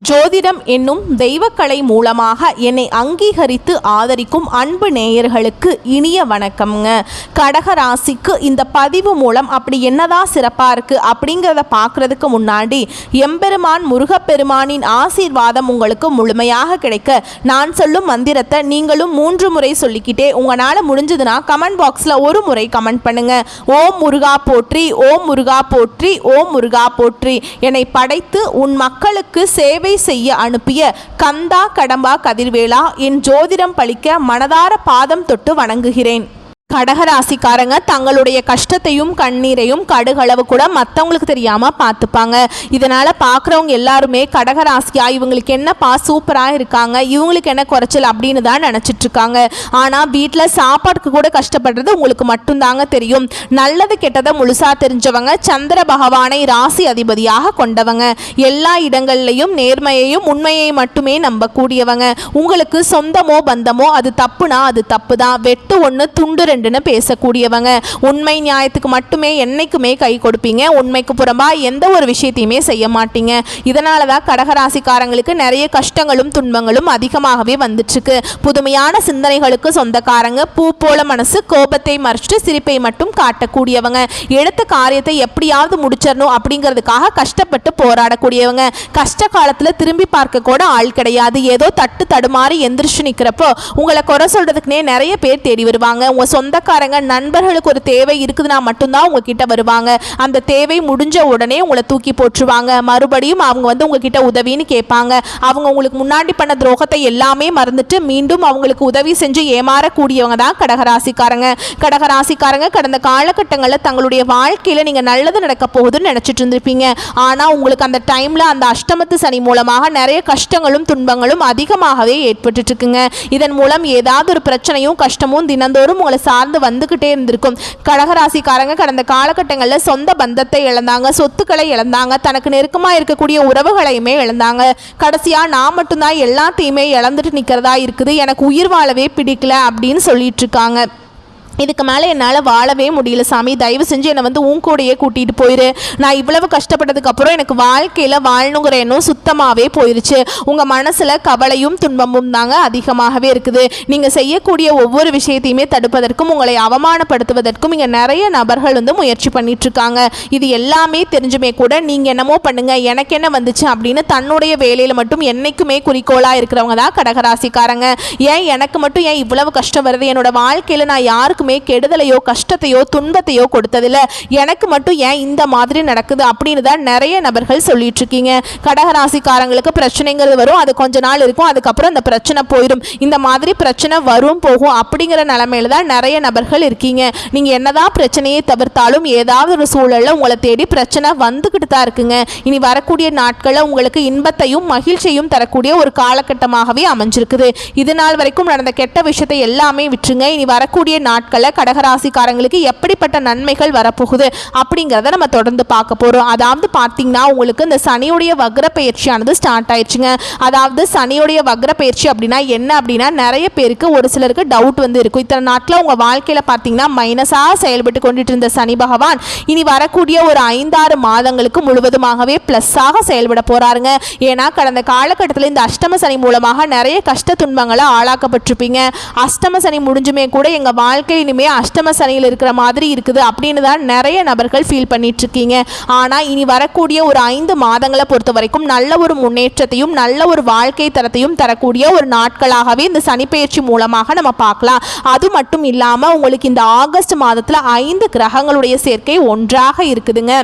ஜோதிடம் என்னும் தெய்வக்கலை மூலமாக என்னை அங்கீகரித்து ஆதரிக்கும் அன்பு நேயர்களுக்கு இனிய வணக்கம்ங்க. கடகராசிக்கு இந்த பதிவு மூலம் அப்படி என்னதான் சிறப்பாக இருக்குது அப்படிங்கிறத பார்க்குறதுக்கு முன்னாடி எம்பெருமான் முருகப்பெருமானின் ஆசீர்வாதம் உங்களுக்கு முழுமையாக கிடைக்க நான் சொல்லும் மந்திரத்தை நீங்களும் 3 முறை சொல்லிக்கிட்டே உங்களால் முடிஞ்சதுன்னா கமெண்ட் பாக்ஸில் ஒரு முறை கமெண்ட் பண்ணுங்கள். ஓம் முருகா போற்றி, ஓம் முருகா போற்றி, ஓம் முருகா போற்றி. என்னை படைத்து உன் மக்களுக்கு சேவை செய்ய அனுப்பிய கந்தா கடம்பா கதிர்வேலா, என் ஜோதிடம் பழிக்க மனதார பாதம் தொட்டு வணங்குகிறேன். கடகராசிக்காரங்க தங்களுடைய கஷ்டத்தையும் கண்ணீரையும் கடுகளவு கூட மற்றவங்களுக்கு தெரியாமல் பார்த்துப்பாங்க. இதனால் பார்க்குறவங்க எல்லாருமே கடகராசியா இவங்களுக்கு என்னப்பா சூப்பராக இருக்காங்க, இவங்களுக்கு என்ன குறைச்சல் அப்படின்னு தான் நினச்சிட்ருக்காங்க. ஆனால் வீட்டில் சாப்பாட்டுக்கு கூட கஷ்டப்படுறது உங்களுக்கு மட்டும்தாங்க தெரியும். நல்லது கெட்டதை முழுசாக தெரிஞ்சவங்க, சந்திர பகவானை ராசி அதிபதியாக கொண்டவங்க, எல்லா இடங்கள்லையும் நேர்மையையும் உண்மையை மட்டுமே நம்பக்கூடியவங்க. உங்களுக்கு சொந்தமோ பந்தமோ அது தப்புனா அது தப்பு தான், வெட்டு ஒன்று துண்டு பேசக்கூடியவங்க. உண்மை நியாயத்துக்கு மட்டுமே என்னைக்குமே கை கொடுப்பீங்க. உண்மைக்கு புறம்பா எந்த ஒரு விஷயத்தையுமே செய்ய மாட்டீங்க. இதனால தான் கடகராசிக்காரங்களுக்கு நிறைய கஷ்டங்களும் துன்பங்களும் அதிகமாகவே வந்துட்டுருக்கு. புதுமையான சிந்தனைகளுக்கு சொந்தக்காரங்க, பூ போல மனசு, கோபத்தை மறைச்சிட்டு சிரிப்பை மட்டும் காட்டக்கூடியவங்க, எடுத்த காரியத்தை எப்படியாவது முடிச்சிடணும் அப்படிங்கிறதுக்காக கஷ்டப்பட்டு போராடக்கூடியவங்க. கஷ்ட காலத்தில் திரும்பி பார்க்க கூட ஆள் கிடையாது. ஏதோ தட்டு தடுமாறி எந்திரிச்சு நிற்கிறப்போ உங்களை குறை சொல்றதுக்குனே நிறைய பேர் தேடி வருவாங்க. உங்க சொந்தக்காரங்க நண்பர்களுக்கு ஒரு தேவை இருக்குதுன்னா மட்டும்தான் உங்ககிட்ட வருவாங்க. அந்த தேவை முடிஞ்ச உடனே உங்களை தூக்கி போட்டுருவாங்க. மறுபடியும் அவங்க வந்து உங்ககிட்ட உதவின்னு கேட்பாங்க. அவங்க உங்களுக்கு முன்னாடி பண்ண துரோகத்தை எல்லாமே மறந்துட்டு மீண்டும் அவங்களுக்கு உதவி செஞ்சு ஏமாறக்கூடியவங்க தான் கடகராசிக்காரங்க. கடகராசிக்காரங்க கடந்த காலகட்டங்களில் தங்களுடைய வாழ்க்கையில் நீங்கள் நல்லது நடக்க போகுதுன்னு நினச்சிட்டு இருந்திருப்பீங்க. ஆனால் உங்களுக்கு அந்த டைமில் அந்த அஷ்டமத்து சனி மூலமாக நிறைய கஷ்டங்களும் துன்பங்களும் அதிகமாகவே ஏற்பட்டு இருக்குங்க. இதன் மூலம் ஏதாவது ஒரு பிரச்சனையும் கஷ்டமும் தினந்தோறும் உங்களை சார்ந்து வந்துகிட்டே இருந்திருக்கும். கடகராசிக்காரங்க கடந்த காலகட்டங்களில் சொந்த பந்தத்தை இழந்தாங்க, சொத்துக்களை இழந்தாங்க, தனக்கு நெருக்கமாக இருக்கக்கூடிய உறவுகளையுமே இழந்தாங்க. கடைசியா நான் மட்டும்தான் எல்லாத்தையுமே இழந்துட்டு நிற்கிறதா இருக்குது, எனக்கு உயிர் வாழவே பிடிக்கல அப்படின்னு சொல்லிட்டு இருக்காங்க. இதுக்கு மேலே என்னால் வாழவே முடியல சாமி, தயவு செஞ்சு என்னை வந்து உன் கூடையே கூட்டிகிட்டு போயிரு. நான் இவ்வளவு கஷ்டப்பட்டதுக்கப்புறம் எனக்கு வாழ்க்கையில் வாழணுங்கிற எண்ணம் சுத்தமாகவே போயிடுச்சு. உங்கள் மனசில் கவலையும் துன்பமும் தாங்க அதிகமாகவே இருக்குது. நீங்கள் செய்யக்கூடிய ஒவ்வொரு விஷயத்தையுமே தடுப்பதற்கும் உங்களை அவமானப்படுத்துவதற்கும் இங்கே நிறைய நபர்கள் வந்து முயற்சி பண்ணிகிட்ருக்காங்க. இது எல்லாமே தெரிஞ்சுமே கூட நீங்கள் என்னமோ பண்ணுங்கள், எனக்கு என்ன வந்துச்சு அப்படின்னு தன்னுடைய வேலையில் மட்டும் என்றைக்குமே குறிக்கோளாக இருக்கிறவங்க தான் கடகராசிக்காரங்க. ஏன் எனக்கு மட்டும் ஏன் இவ்வளவு கஷ்டம் வருது, என்னோட வாழ்க்கையில் நான் யாருக்கு கெடுதலையோ கஷ்டத்தையோ துன்பத்தையோ கொடுத்ததில்ல, எனக்கு மட்டும் ஏன் இந்த மாதிரி நடக்குது அப்படின்னு தான் நிறைய நபர்கள் சொல்லிட்டு இருக்கீங்க. கடகராசிக்காரங்களுக்கு பிரச்சனைங்கிறது வரும், அது கொஞ்ச நாள் இருக்கும், அதுக்கப்புறம் அந்த பிரச்சனை போயிடும். இந்த மாதிரி பிரச்சனை வரும் போகும் அப்படிங்கிற நிலைமையில தான் நிறைய நபர்கள் இருக்கீங்க. நீங்க என்னதான் பிரச்சனையை தவிர்த்தாலும் ஏதாவது ஒரு சூழல்ல உங்களை தேடி பிரச்சனை வந்துகிட்டு தான் இருக்குங்க. இனி வரக்கூடிய நாட்களில் உங்களுக்கு இன்பத்தையும் மகிழ்ச்சியும் தரக்கூடிய ஒரு காலகட்டமாகவே அமைஞ்சிருக்குது. இது நாள் வரைக்கும் நடந்த கெட்ட விஷயத்தை எல்லாமே விட்டுருங்க. இனி வரக்கூடிய நாட்கள் கடகராசிக்காரங்களுக்கு எப்படிப்பட்ட நன்மைகள் வரப்போகுது அப்படிங்கிறத நம்ம தொடர்ந்து பார்க்க போறோம். அதாவது பார்த்தீங்கன்னா உங்களுக்கு இந்த சனியுடைய வக்ர பயிற்சியானது ஸ்டார்ட் ஆயிடுச்சுங்க. அதாவது சனியுடைய வக்ர பயிற்சி அப்படின்னா என்ன அப்படின்னா நிறைய பேருக்கு ஒரு சிலருக்கு டவுட் வந்து இருக்கும். இத்தனை நாட்கள் உங்க வாழ்க்கையில பார்த்தீங்கன்னா மைனஸாக செயல்பட்டு கொண்டுட்டு இருந்த சனி பகவான் இனி வரக்கூடிய ஒரு 5-6 மாதங்களுக்கு முழுவதுமாகவே பிளஸ்ஸாக செயல்பட போறாருங்க. ஏன்னா கடந்த காலகட்டத்தில் இந்த அஷ்டம சனி மூலமாக நிறைய கஷ்ட துன்பங்களை ஆளாக்கப்பட்டிருப்பீங்க. அஷ்டம சனி முடிஞ்சுமே கூட எங்க வாழ்க்கை இனிமே அஷ்டம சனியில் இருக்கிற மாதிரி இருக்குது அப்படின்னு தான் நிறைய நபர்கள் ஃபீல் பண்ணிட்டு இருக்கீங்க. ஆனால் இனி வரக்கூடிய ஒரு 5 மாதங்களை பொறுத்த வரைக்கும் நல்ல ஒரு முன்னேற்றத்தையும் நல்ல ஒரு வாழ்க்கை தரத்தையும் தரக்கூடிய ஒரு நாட்களாகவே இந்த சனிப்பெயர்ச்சி மூலமாக நம்ம பார்க்கலாம். அது மட்டும் இல்லாமல் உங்களுக்கு இந்த ஆகஸ்ட் மாதத்தில் 5 கிரகங்களுடைய சேர்க்கை ஒன்றாக இருக்குதுங்க.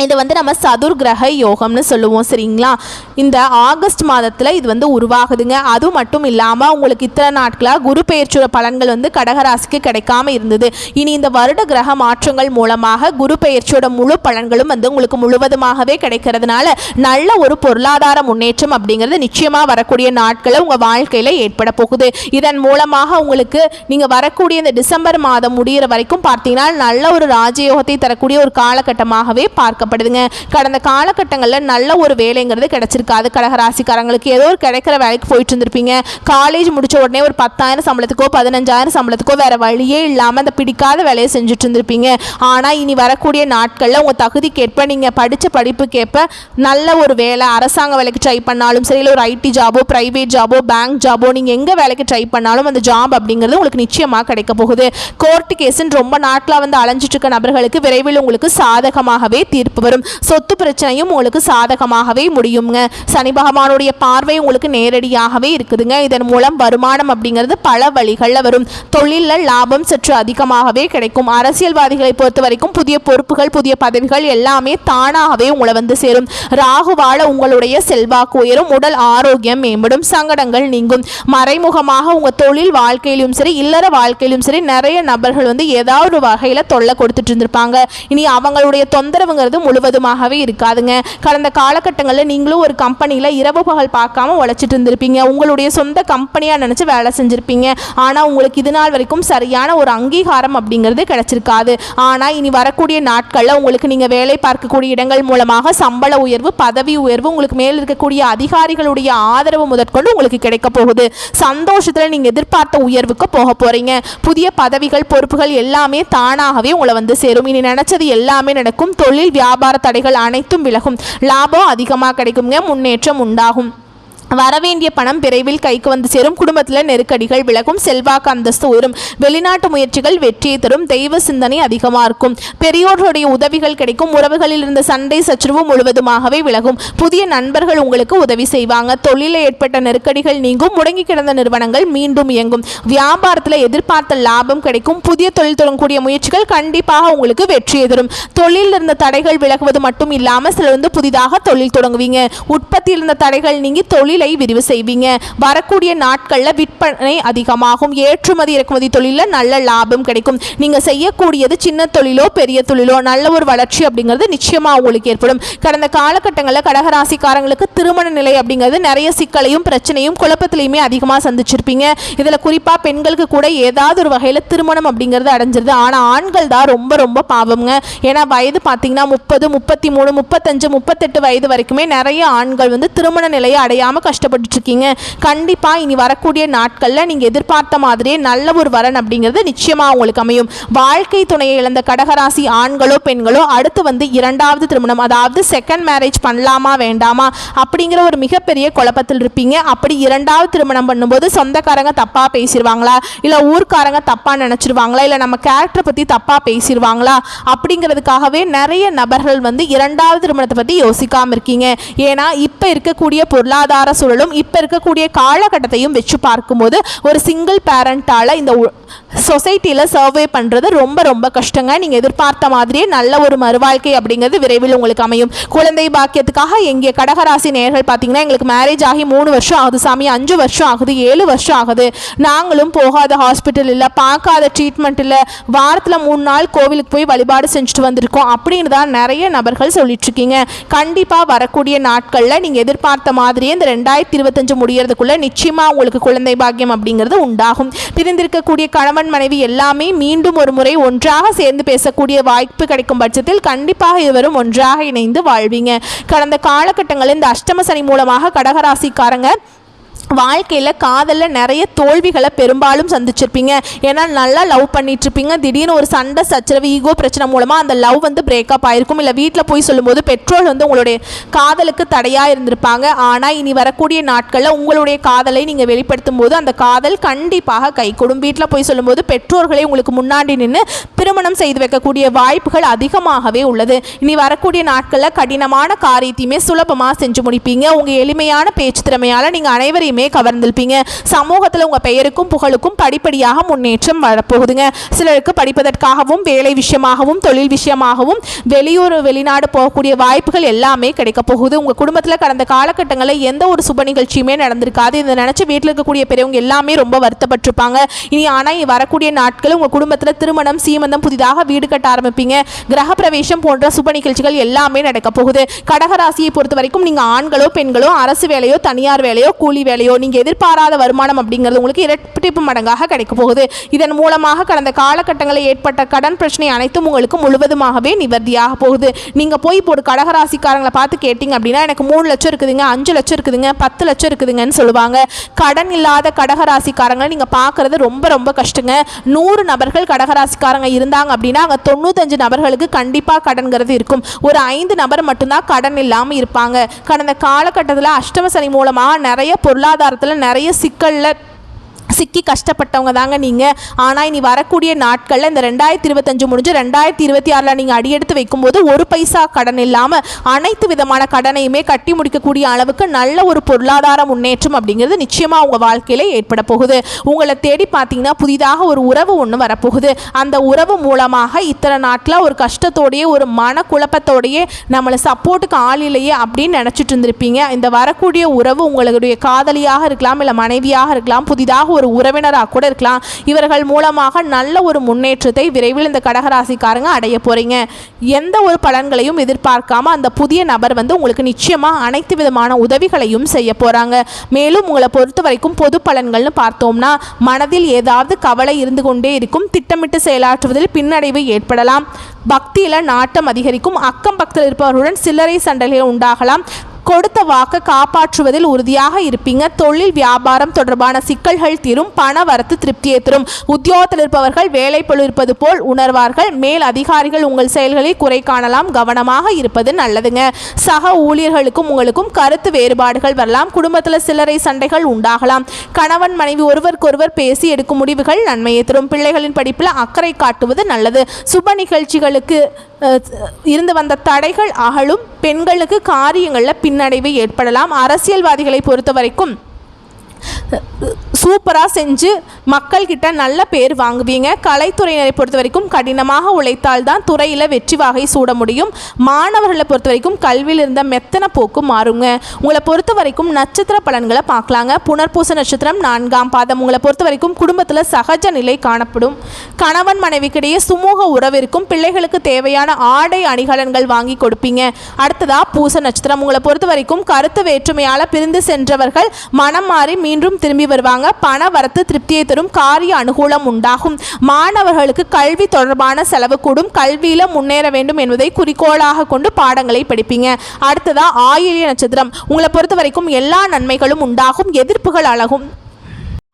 இது வந்து நம்ம சதுர் கிரக யோகம்னு சொல்லுவோம், சரிங்களா? இந்த ஆகஸ்ட் மாதத்தில் இது வந்து உருவாகுதுங்க. அது மட்டும் இல்லாமல் உங்களுக்கு இத்தனை நாட்களாக குரு பெயர்ச்சியோட பலன்கள் வந்து கடகராசிக்கு கிடைக்காம இருந்தது. இனி இந்த வருட கிரக மாற்றங்கள் மூலமாக குரு பெயர்ச்சியோட முழு பலன்களும் வந்து உங்களுக்கு முழுவதுமாகவே கிடைக்கிறதுனால நல்ல ஒரு பொருளாதார முன்னேற்றம் அப்படிங்கிறது நிச்சயமாக வரக்கூடிய நாட்களில் உங்கள் வாழ்க்கையில் ஏற்பட போகுது. இதன் மூலமாக உங்களுக்கு நீங்கள் வரக்கூடிய இந்த டிசம்பர் மாதம் முடிகிற வரைக்கும் பார்த்தீங்கன்னா நல்ல ஒரு ராஜயோகத்தை தரக்கூடிய ஒரு காலகட்டமாகவே பார்க்க பார்க்கப்படுதுங்க. கடந்த காலகட்டங்களில் நல்ல ஒரு வேலைங்கிறது கிடைச்சிருக்காது. கடகராசிக்காரங்களுக்கு ஏதோ ஒரு கிடைக்கிற வேலைக்கு போயிட்டு இருந்திருப்பீங்க. காலேஜ் முடிச்ச உடனே ஒரு 10,000 சம்பளத்துக்கோ 15,000 சம்பளத்துக்கோ வேற வழியே இல்லாமல் அந்த பிடிக்காத வேலையை செஞ்சுட்டு இருந்திருப்பீங்க. ஆனால் இனி வரக்கூடிய நாட்களில் உங்கள் தகுதிக்கேற்ப நீங்கள் படித்த படிப்புக்கேற்ப நல்ல ஒரு வேலை, அரசாங்க வேலைக்கு ட்ரை பண்ணாலும் சரி, இல்லை ஒரு ஐடி ஜாபோ, பிரைவேட் ஜாபோ, பேங்க் ஜாபோ, நீங்கள் எங்கே வேலைக்கு ட்ரை பண்ணாலும் அந்த ஜாப் அப்படிங்கிறது உங்களுக்கு நிச்சயமாக கிடைக்க போகுது. கோர்ட்டு கேஸுன்னு ரொம்ப நாட்டில் வந்து அலைஞ்சிட்டு இருக்க நபர்களுக்கு விரைவில் உங்களுக்கு சாதகமாகவே தீர்ப்பு வரும். சொத்து பிரச்சனையும் உங்களுக்கு சாதகமாகவே முடியுங்க. சனி பகவானுடைய பார்வை உங்களுக்கு நேரடியாகவே இருக்குதுங்க. இதன் மூலம் வருமானம் அப்படிங்கிறது பல வழிகளில் வரும். தொழிலில் லாபம் சற்று அதிகமாகவே கிடைக்கும். அரசியல்வாதிகளை பொறுத்த வரைக்கும் புதிய பொறுப்புகள், புதிய பதவிகள் எல்லாமே தானாகவே உங்களை வந்து சேரும். ராகுவால உங்களுடைய செல்வாக்கு உயரும். உடல் ஆரோக்கியம் மேம்படும். சங்கடங்கள் நீங்கும். மறைமுகமாக உங்கள் தொழில் வாழ்க்கையிலும் சரி, இல்லற வாழ்க்கையிலும் சரி, நிறைய நபர்கள் வந்து ஏதாவது ஒரு வகையில் தொல்லை கொடுத்துட்டு இருந்திருப்பாங்க. இனி அவங்களுடைய தொந்தரவுங்கிறது முழுவதுமாகவே இருக்காதுங்க. கடந்த காலகட்டங்களில் நீங்களும் ஒரு கம்பெனியில் இரவு பகல் பார்க்காம உழைச்சிட்டு இருந்திருப்பீங்க. உங்களுடைய சொந்த கம்பெனியாக நினச்சி வேலை செஞ்சுருப்பீங்க. ஆனால் உங்களுக்கு இது நாள் வரைக்கும் சரியான ஒரு அங்கீகாரம் அப்படிங்கிறது கிடைச்சிருக்காது. ஆனால் இனி வரக்கூடிய நாட்களில் உங்களுக்கு நீங்கள் வேலை பார்க்கக்கூடிய இடங்கள் மூலமாக சம்பள உயர்வு, பதவி உயர்வு, உங்களுக்கு மேல் இருக்கக்கூடிய அதிகாரிகளுடைய ஆதரவு முதற்கொண்டு உங்களுக்கு கிடைக்க போகுது. சந்தோஷத்தில் நீங்கள் எதிர்பார்த்த உயர்வுக்கு போக போகிறீங்க. புதிய பதவிகள், பொறுப்புகள் எல்லாமே தானாகவே உங்களை வந்து சேரும். இனி நினைச்சது எல்லாமே நடக்கும். தொழில் வியாபார தடைகள் அனைத்தும் விலகும். லாபம் அதிகமாக கிடைக்குங்க. முன்னேற்றம் உண்டாகும். வரவேண்டிய பணம் விரைவில் கைக்கு வந்து சேரும். குடும்பத்தில் நெருக்கடிகள் விலகும். செல்வாக்கு அந்தஸ்து உயரும். வெளிநாட்டு முயற்சிகள் வெற்றியை தரும். தெய்வ சிந்தனை அதிகமாக இருக்கும். பெரியோர்களுடைய உதவிகள் கிடைக்கும். உறவுகளில் இருந்த சண்டை சச்சரவு முழுவதுமாகவே விலகும். புதிய நண்பர்கள் உங்களுக்கு உதவி செய்வாங்க. தொழிலில் ஏற்பட்ட நெருக்கடிகள் நீங்கும். முடங்கி கிடந்த நிறுவனங்கள் மீண்டும் இயங்கும். வியாபாரத்தில் எதிர்பார்த்த லாபம் கிடைக்கும். புதிய தொழில் தொடங்கக்கூடிய முயற்சிகள் கண்டிப்பாக உங்களுக்கு வெற்றியை தரும். தொழிலில் இருந்த தடைகள் விலகுவது மட்டும் இல்லாமல் சிலர் வந்து புதிதாக தொழில் தொடங்குவீங்க. உற்பத்தியில் இருந்த தடைகள் நீங்கி தொழில் விரிவு செய்வீங்க. வரக்கூடிய நாட்களில் விற்பனை அதிகமாகும். ஏற்றுமதி இறக்குமதி தொழிலில் நல்ல லாபம் கிடைக்கும். நீங்க செய்யக்கூடியது சின்ன தொழிலோ பெரிய தொழிலோ நல்ல ஒரு வளர்ச்சி அப்படிங்கிறது நிச்சயமா உங்களுக்கு ஏற்படும். கடந்த காலகட்டங்களில் கடகராசிக்காரங்களுக்கு திருமண நிலை அப்படிங்கிறது நிறைய சிக்கலையும் பிரச்சனையும் குழப்பத்திலையுமே அதிகமாக சந்திச்சிருப்பீங்க. இதில் குறிப்பாக பெண்களுக்கு கூட ஏதாவது ஒரு வகையில் திருமணம் அப்படிங்கிறது அடைஞ்சிருது. ஆனால் ஆண்கள் தான் ரொம்ப ரொம்ப பாவம்ங்க. ஏன்னா வயது பார்த்தீங்கன்னா 30, 33, 35, 38 வயது வரைக்குமே நிறைய ஆண்கள் வந்து திருமண நிலையை அடையாமல் கஷ்டப்பட்டு இருக்கீங்க. கண்டிப்பா இனி வரக்கூடிய நாட்கள்ல நீங்க எதிர்பார்த்த மாதிரியே நல்ல ஒரு வரன் அப்படிங்கிறது நிச்சயமா உங்களுக்கு அமையும். வாழ்க்கை துணையை இழந்த கடகராசி ஆண்களோ பெண்களோ அடுத்து வந்து இரண்டாவது திருமணம், அதாவது செகண்ட் மேரேஜ் பண்ணலாமா வேண்டாமா அப்படிங்கிற ஒரு மிகப்பெரிய குழப்பத்தில் இருப்பீங்க. அப்படி இரண்டாவது திருமணம் பண்ணும்போது சொந்தக்காரங்க தப்பா பேசிடுவாங்களா, இல்ல ஊர்க்காரங்க தப்பா நினைச்சிருவாங்களா, இல்ல நம்ம கேரக்டரை பத்தி தப்பா பேசிடுவாங்களா அப்படிங்கிறதுக்காகவே நிறைய நபர்கள் வந்து இரண்டாவது திருமணத்தை பத்தி யோசிக்காம இருக்கீங்க. ஏன்னா இப்ப இருக்கக்கூடிய பொருளாதார சூழலும் இப்ப இருக்கக்கூடிய காலகட்டத்தையும் வச்சு பார்க்கும்போது ஒரு சிங்கிள் பேரண்டால இந்த சொசைட்டியில் சர்வே பண்ணுறது ரொம்ப ரொம்ப கஷ்டங்க. நீங்கள் எதிர்பார்த்த மாதிரியே நல்ல ஒரு மறுவாழ்க்கை அப்படிங்கிறது விரைவில் உங்களுக்கு அமையும். குழந்தை பாக்கியத்துக்காக எங்கே கடகராசி நேயர்கள் பார்த்தீங்கன்னா எங்களுக்கு மேரேஜ் ஆகி 3 வருஷம் ஆகுது சாமி, 5 வருஷம் ஆகுது, 7 வருஷம் ஆகுது, நாங்களும் போகாத ஹாஸ்பிட்டல் இல்லை, பார்க்காத ட்ரீட்மெண்ட் இல்லை, வாரத்தில் 3 நாள் கோவிலுக்கு போய் வழிபாடு செஞ்சுட்டு வந்திருக்கோம் அப்படின்னு தான் நிறைய நபர்கள் சொல்லிட்டு இருக்கீங்க. கண்டிப்பாக வரக்கூடிய நாட்களில் நீங்கள் எதிர்பார்த்த மாதிரியே இந்த 2025 முடியறதுக்குள்ள நிச்சயமா உங்களுக்கு குழந்தை பாக்கியம் அப்படிங்கிறது உண்டாகும். பிரிந்திருக்கக்கூடிய கணவன் மனைவி எல்லாமே மீண்டும் ஒரு முறை ஒன்றாக சேர்ந்து பேசக்கூடிய வாய்ப்பு கிடைக்கும் பட்சத்தில் கண்டிப்பாக இருவரும் ஒன்றாக இணைந்து வாழ்வீங்க. கடந்த காலகட்டங்களில் இந்த அஷ்டம சனி மூலமாக கடகராசிக்காரங்க வாழ்க்கையில் காதலில் நிறைய தோல்விகளை பெரும்பாலும் சந்திச்சிருப்பீங்க. ஏன்னா நல்லா லவ் பண்ணிட்டு இருப்பீங்க. திடீர்னு ஒரு சண்டை சச்சரவு, ஈகோ பிரச்சனை மூலமாக அந்த லவ் வந்து பிரேக்கப் ஆயிருக்கும். இல்லை வீட்டில் போய் சொல்லும்போது பெற்றோர் வந்து உங்களுடைய காதலுக்கு தடையாக இருந்திருப்பாங்க. ஆனால் இனி வரக்கூடிய நாட்களில் உங்களுடைய காதலை நீங்கள் வெளிப்படுத்தும் போது அந்த காதல் கண்டிப்பாக கைகூடும். வீட்டில் போய் சொல்லும்போது பெற்றோர்களை உங்களுக்கு முன்னாடி நின்று திருமணம் செய்து வைக்கக்கூடிய வாய்ப்புகள் அதிகமாகவே உள்ளது. இனி வரக்கூடிய நாட்களில் கடினமான காரியத்தையுமே சுலபமாக செஞ்சு முடிப்பீங்க. உங்கள் எளிமையான பேச்சு திறமையால் நீங்கள் அனைவரையுமே கவர்ந்திருப்பீங்க. சமூகத்தில் உங்க பெயருக்கும் புகழுக்கும் படிப்படியாக முன்னேற்றம் வரப்போகுதுங்க. சிலருக்கு படிப்பதற்காகவும் வேலை விஷயமாகவும் தொழில் விஷயமாகவும் வெளியூர் வெளிநாடு போகக்கூடிய வாய்ப்புகள் எல்லாமே கிடைக்க போகுது. உங்க குடும்பத்தில் கடந்த காலகட்டங்களில் எந்த ஒரு சுப நிகழ்ச்சியுமே நடந்திருக்காது. இதை நினைச்சு வீட்டில் இருக்கக்கூடிய பெரியவங்க எல்லாமே ரொம்ப வருத்தப்பட்டிருப்பாங்க. இனி ஆனால் வரக்கூடிய நாட்கள் உங்க குடும்பத்தில் திருமணம், சீமந்தம், புதிதாக வீடு கட்ட ஆரம்பிப்பீங்க. கிரக பிரவேசம் போன்ற சுப நிகழ்ச்சிகள் எல்லாமே நடக்க போகுது. கடகராசியை பொறுத்த வரைக்கும் நீங்க ஆண்களோ பெண்களோ அரசு வேலையோ தனியார் வேலையோ கூலி வேலையோ இல்லையோ நீங்கள் எதிர்பாராத வருமானம் அப்படிங்கிறது உங்களுக்கு இரட்டிப்பு மடங்காக கிடைக்க போகுது. இதன் மூலமாக கடந்த காலகட்டங்களில் ஏற்பட்ட கடன் பிரச்சனை அனைத்தும் உங்களுக்கு முழுவதுமாகவே நிவர்த்தியாக போகுது. நீங்கள் போய் இப்போ ஒரு கடகராசிக்காரங்களை பார்த்து கேட்டிங்க அப்படின்னா எனக்கு 3 லட்சம் இருக்குதுங்க, 5 லட்சம் இருக்குதுங்க, 10 லட்சம் இருக்குதுங்கன்னு சொல்லுவாங்க. கடன் இல்லாத கடகராசிக்காரங்களை நீங்கள் பார்க்குறது ரொம்ப ரொம்ப கஷ்டங்க. 100 நபர்கள் கடகராசிக்காரங்க இருந்தாங்க அப்படின்னா அங்கே 95 நபர்களுக்கு கண்டிப்பாக கடன்கிறது இருக்கும். ஒரு 5 நபர் மட்டும்தான் கடன் இல்லாமல் இருப்பாங்க. கடந்த காலகட்டத்தில் அஷ்டம சனி மூலமாக நிறைய பொருளாதாரத்தில் நிறைய சிக்கலில் சிக்கி கஷ்டப்பட்டவங்க தாங்க நீங்கள். ஆனால் இனி வரக்கூடிய நாட்களில் இந்த 2025 முடிஞ்சு 2026 நீங்கள் அடியெடுத்து வைக்கும்போது ஒரு பைசா கடன் இல்லாமல் அனைத்து விதமான கடனையுமே கட்டி முடிக்கக்கூடிய அளவுக்கு நல்ல ஒரு பொருளாதார முன்னேற்றம் அப்படிங்கிறது நிச்சயமாக உங்கள் வாழ்க்கையில் ஏற்பட போகுது. உங்களை தேடி பார்த்தீங்கன்னா புதிதாக ஒரு உறவு ஒன்று வரப்போகுது. அந்த உறவு மூலமாக இத்தனை நாட்டில் ஒரு கஷ்டத்தோடையே ஒரு மனக்குழப்பத்தோடையே நம்மளை சப்போர்ட்டுக்கு ஆள் இல்லையே அப்படின்னு நினச்சிட்டு இருந்திருப்பீங்க. இந்த வரக்கூடிய உறவு உங்களுடைய காதலியாக இருக்கலாம், இல்லை மனைவியாக இருக்கலாம், புதிதாக ஒரு உறவினராக கூட இருக்கலாம். இவர்கள் மூலமாக நல்ல ஒரு முன்னேற்றத்தை விரைவில் இந்த கடகராசிக்காரங்க அடைய போறீங்க. எந்த ஒரு பலன்களையும் எதிர்பார்க்காம அந்த புதிய நபர் உங்களுக்கு நிச்சயமா அனைத்து விதமான உதவிகளையும் செய்ய போறாங்க. மேலும் உங்களை பொறுத்த வரைக்கும் பொது பலன்கள்னு பார்த்தோம்னா மனதில் ஏதாவது கவலை இருந்து கொண்டே இருக்கும். திட்டமிட்டு செயலாற்றுவதில் பின்னடைவு ஏற்படலாம். பக்தியில நாட்டம் அதிகரிக்கும். அக்கம் பக்கத்தில் இருப்பவர்களுடன் சில்லறை சண்டைகள் உண்டாகலாம். கொடுத்த வாக்கை காப்பாற்றுவதில் உறுதியாக இருப்பீங்க. தொழில் வியாபாரம் தொடர்பான சிக்கல்கள் தீரும். பண வரத்து திருப்தியை தரும். உத்தியோகத்தில் இருப்பவர்கள் வேலை பளு இருப்பது போல் உணர்வார்கள். மேல் அதிகாரிகள் உங்கள் செயல்களில் குறை காணலாம். கவனமாக இருப்பது நல்லதுங்க. சக ஊழியர்களுக்கும் உங்களுக்கும் கருத்து வேறுபாடுகள் வரலாம். குடும்பத்தில் சில்லறை சண்டைகள் உண்டாகலாம். கணவன் மனைவி ஒருவருக்கொருவர் பேசி எடுக்கும் முடிவுகள் நன்மையை தரும். பிள்ளைகளின் படிப்பில் அக்கறை காட்டுவது நல்லது. சுப நிகழ்ச்சிகளுக்கு இருந்து வந்த தடைகள் அகலும். பெண்களுக்கு காரியங்களில் பின்னடைவு ஏற்படலாம். அரசியல்வாதிகளை பொறுத்த வரைக்கும் சூப்பராக செஞ்சு மக்கள்கிட்ட நல்ல பேர் வாங்குவீங்க. கலைத்துறையினரை பொறுத்த வரைக்கும் கடினமாக உழைத்தால் தான் துறையில் வெற்றி வாகை சூட முடியும். மாணவர்களை பொறுத்த வரைக்கும் கல்வியில் இருந்த மெத்தன போக்கு மாறுங்க. உங்களை பொறுத்த வரைக்கும் நட்சத்திர பலன்களை பார்க்கலாங்க. புனர்பூச நட்சத்திரம் 4ஆம் பாதம். உங்களை பொறுத்த வரைக்கும் குடும்பத்தில் சகஜ நிலை காணப்படும். கணவன் மனைவிக்கிடையே சுமூக உறவு இருக்கும். பிள்ளைகளுக்கு தேவையான ஆடை அணிகலன்கள் வாங்கி கொடுப்பீங்க. அடுத்ததா பூச நட்சத்திரம். உங்களை பொறுத்த வரைக்கும் கருத்து வேற்றுமையால் பிரிந்து சென்றவர்கள் மனம் மாறி மீண்டும் திரும்பி வருவாங்க. பண வரத்து திருப்தியை தரும். காரிய அனுகூலம் உண்டாகும். மாணவர்களுக்கு கல்வி தொடர்பான செலவு கூடும். கல்வியில முன்னேற வேண்டும் என்பதை குறிக்கோளாக கொண்டு பாடங்களை படிப்பீங்க. அடுத்ததா ஆயில்ய நட்சத்திரம். உங்களை பொறுத்த வரைக்கும் எல்லா நன்மைகளும் உண்டாகும். எதிர்ப்புகள் அழகும்.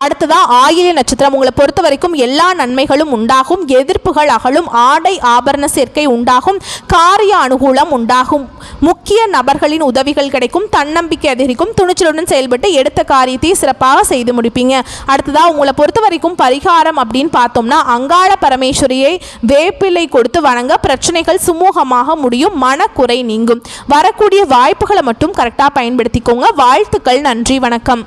அடுத்ததா ஆயில்ய நட்சத்திரம். உங்களை பொறுத்த வரைக்கும் எல்லா நன்மைகளும் உண்டாகும். எதிர்ப்புகள் அகலும். ஆடை ஆபரண சேர்க்கை உண்டாகும். காரிய அனுகூலம் உண்டாகும். முக்கிய நபர்களின் உதவிகள் கிடைக்கும். தன்னம்பிக்கை அதிகரிக்கும். துணிச்சலுடன் செயல்பட்டு எடுத்த காரியத்தை சிறப்பாக செய்து முடிப்பீங்க. அடுத்ததா உங்களை பொறுத்த வரைக்கும் பரிகாரம் அப்படின்னு பார்த்தோம்னா அங்காள பரமேஸ்வரியை வேப்பிலை கொடுத்து வணங்க பிரச்சனைகள் சுமூகமாக முடியும். மனக்குறை நீங்கும். வரக்கூடிய வாய்ப்புகளை மட்டும் கரெக்டாக பயன்படுத்திக்கோங்க. வாழ்த்துக்கள். நன்றி. வணக்கம்.